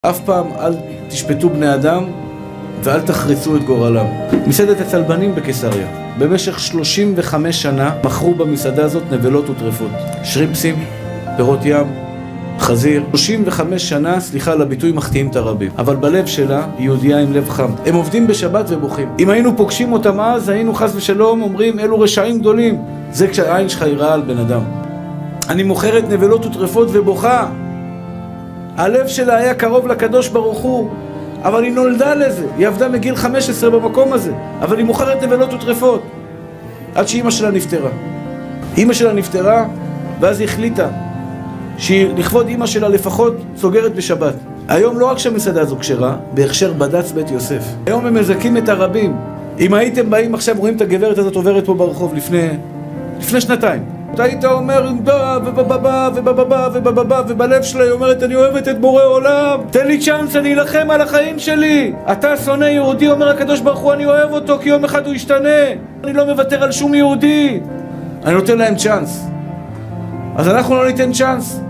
אף פעם אל תשפטו בני אדם ואל תחרצו את גורלם. מסעדת הצלבנים בקיסריה. במשך 35 שנה מכרו במסעדה הזאת נבלות וטרפות. שרימפסים, פירות ים, חזיר. 35 שנה, סליחה על הביטוי, מחטיאים את הרבים. אבל בלב שלה היא יהודייה עם לב חם. הם עובדים בשבת ובוכים. אם היינו פוגשים אותם אז, היינו חס ושלום אומרים אלו רשעים גדולים. זה כשהעין שלך יראה על בן אדם. אני מוכרת נבלות וטרפות ובוכה. הלב שלה היה קרוב לקדוש ברוך הוא, אבל היא נולדה לזה. היא עבדה מגיל 15 במקום הזה, אבל היא מוכרת נבלות וטרפות עד שאמא שלה נפטרה. אמא שלה נפטרה, ואז היא החליטה שלכבוד אמא שלה לפחות סוגרת בשבת. היום לא רק שהמסעדה הזו כשרה, בהכשר בד"ץ בית יוסף. היום הם מזכים את הרבים. אם הייתם באים עכשיו, רואים את הגברת הזאת עוברת פה ברחוב לפני שנתיים, אתה היית אומר ובלב שלה היא אומרת אני אוהבת את בורא עולם, תן לי צ'אנס, אני אלחם על החיים שלי. אתה שונא יהודי, אומר הקדוש ברוך הוא, אני אוהב אותו כי יום אחד הוא ישתנה, אני לא מוותר על שום יהודי, אני נותן להם צ'אנס. אז אנחנו לא ניתן צ'אנס?